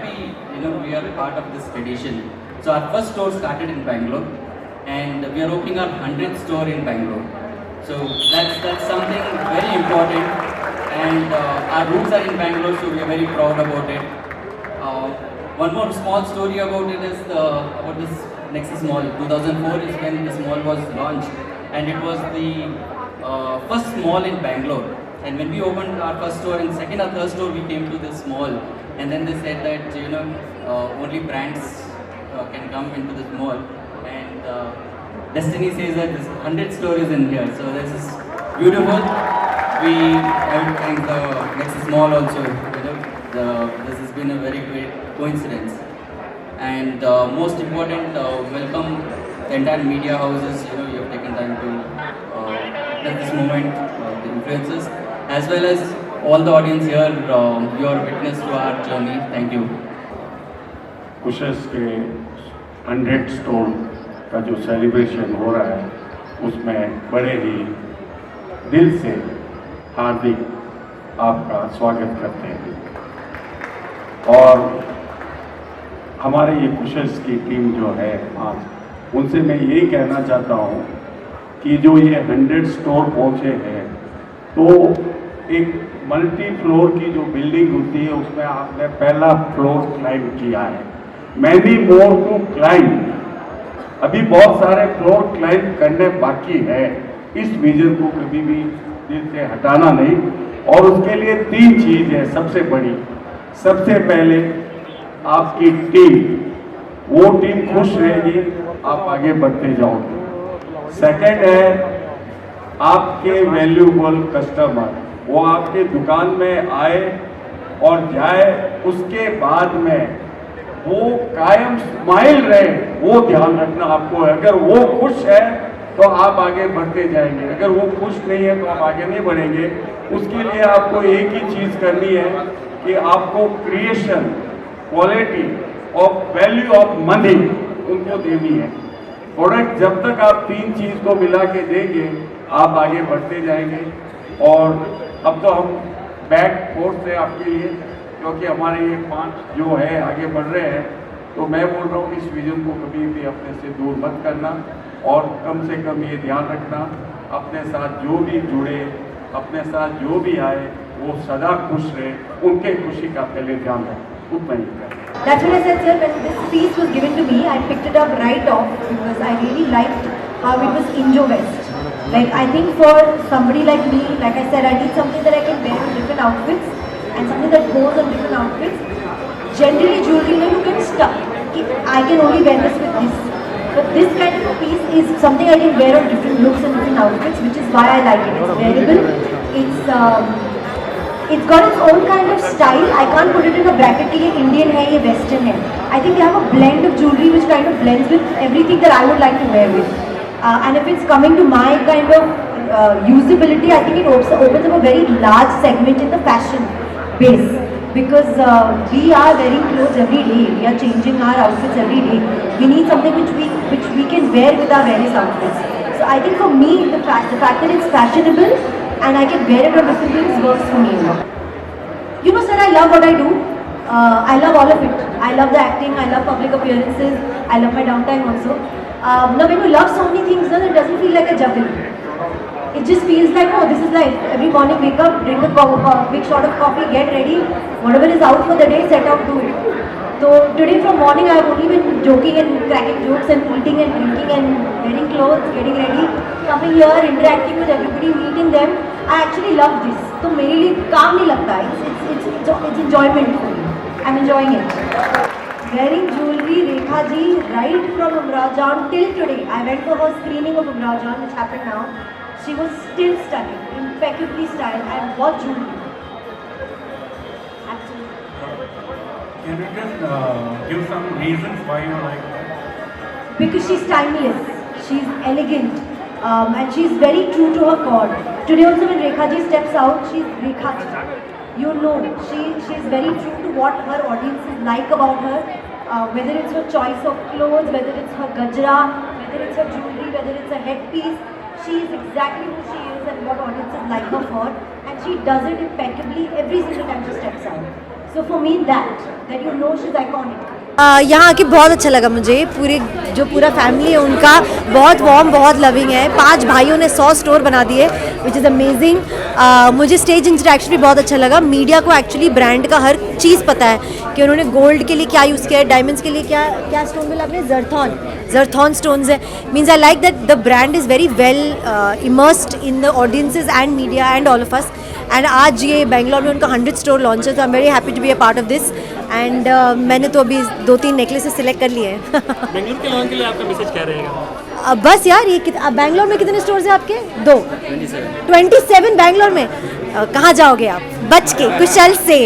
happy, we are a part of this tradition. So our first store started in Bangalore, and we are opening our 100th store in Bangalore. So that's something very important, and our roots are in Bangalore, so we are very proud about it. One more small story about it is about this Nexus Mall. 2004 is when this mall was launched, and it was the first mall in Bangalore. And when we opened our first store and second or third store, we came to this mall, and then they said that only brands can come into this mall, and Destiny says that this 100 store is in here. So this is beautiful. We have to thank the Nexus Mall also. This has been a very great coincidence. And most important, welcome the entire media houses. You have taken time to at this moment, the influencers, as well as all the audience here. You are witness to our journey. Thank you. कुशेस के 100 store का जो celebration हो रहा है, उसमें बड़े ही दिल से हार्दिक आपका स्वागत करते हैं। और हमारे ये कुशेस की टीम जो है आज, उनसे मैं यही कहना चाहता हूँ कि जो ये 100 स्टोर पहुँचे हैं, तो एक मल्टी फ्लोर की जो बिल्डिंग होती है, उसमें आपने पहला फ्लोर क्लाइम किया है। मैनी मोर टू क्लाइम, अभी बहुत सारे फ्लोर क्लाइम करने बाकी है। इस विजन को कभी भी दिल से हटाना नहीं, और उसके लिए 3 चीज है सबसे बड़ी। सबसे पहले आपकी टीम, वो टीम खुश रहेगी, आप आगे बढ़ते जाओगे। सेकंड है आपके वैल्यूबल कस्टमर, वो आपके दुकान में आए और जाए, उसके बाद में वो कायम स्माइल रहे, वो ध्यान रखना आपको है। अगर वो खुश है तो आप आगे बढ़ते जाएंगे, अगर वो खुश नहीं है तो आप आगे नहीं बढ़ेंगे। उसके लिए आपको एक ही चीज़ करनी है कि आपको क्रिएशन, क्वालिटी और वैल्यू ऑफ मनी उनको देनी है। प्रोडक्ट जब तक आप 3 चीज़ को मिला के देंगे, आप आगे बढ़ते जाएंगे। और अब तो हम बैक फोर्स है आपके लिए, क्योंकि हमारे ये 5 जो है आगे बढ़ रहे हैं। तो मैं बोल रहा हूँ इस विजन को कभी भी अपने से दूर मत करना, और कम से कम ये ध्यान रखना, अपने साथ जो भी जुड़े, अपने साथ जो भी आए, वो सदा खुश रहे, उनके खुशी का पहले ध्यान रखें, उतना ही करें। That's what I said, sir. When this piece was given to me, I picked it up right off because I really liked how it was Indo-West. Like, I think for somebody like me, like I said, I need something that I can wear in different outfits and something that goes on different outfits. Generally, jewelry, you get stuck. I can only wear this with this. But this kind of a piece is something I can wear on different looks and different outfits, which is why I like it. It's wearable. It's got its own kind of style. I can't put it in a bracket कि ये Indian है, ये Western है. I think they have a blend of jewelry which kind of blends with everything that I would like to wear with. And if it's coming to my kind of usability, I think it opens up a very large segment in the fashion base. Because we are wearing clothes every day. We are changing our outfits every day. We need something which we can wear with our various outfits. So I think for me, the fact that it's fashionable and I can wear it on different things works for me. Sir, I love what I do. I love all of it. I love the acting. I love public appearances. I love my downtime also. Now, when you love so many things, it doesn't feel like a juggle. It just feels like, oh, this is life. Every morning, wake up, drink a big shot of coffee, get ready. Whatever is out for the day, set out, do it. So today from morning, I have only been joking and cracking jokes and eating and drinking and wearing clothes, getting ready, coming here, interacting with everybody, meeting them. I actually love this. So मेरे लिए काम नहीं लगता. It's enjoyment for me. I'm enjoying it. Wearing jewelry, Rekha ji, right from Umrajan till today. I went for her screening of Umrajan, which happened now. She was still stunning, impeccably styled, and what jewelry. Absolutely. Can you just give some reasons why you like that? Because she's timeless, she's elegant, and she's very true to her core. Today also when Rekha ji steps out, she's Rekha ji. You know, she's very true to what her audiences like about her. Whether it's her choice of clothes, whether it's her gajra, whether it's her jewelry, whether it's a headpiece, she is exactly who she is and what audiences like her for, and she does it impeccably every single time she steps out. So for me that you know she's iconic. यहाँ आके बहुत अच्छा लगा मुझे, पूरा family है उनका बहुत वार्म, बहुत लविंग है। 5 भाइयों ने 100 स्टोर बना दिए, विच इज़ अमेजिंग। मुझे स्टेज इंटरेक्शन भी बहुत अच्छा लगा। मीडिया को एक्चुअली ब्रांड का हर चीज़ पता है कि उन्होंने गोल्ड के लिए क्या यूज़ किया है, डायमंड्स के लिए क्या स्टोन बोला आपने, जरथॉन स्टोन्स है। Means I like that the brand is very well immersed in the audiences and media and all of us. And आज ये बेंगलोर में उनका 100 स्टोर लॉन्च है, तो I am very happy to be a part of this. And मैंने तो अभी 2-3 necklaces select कर लिए हैं। बेंगलुरु के लॉन्च के लिए आपका मैसेज क्या रहेगा? बस यार ये बेंगलोर में कितने स्टोर्स हैं आपके? 2 27 बेंगलोर में। कहाँ जाओगे आप? बच के कुशल से।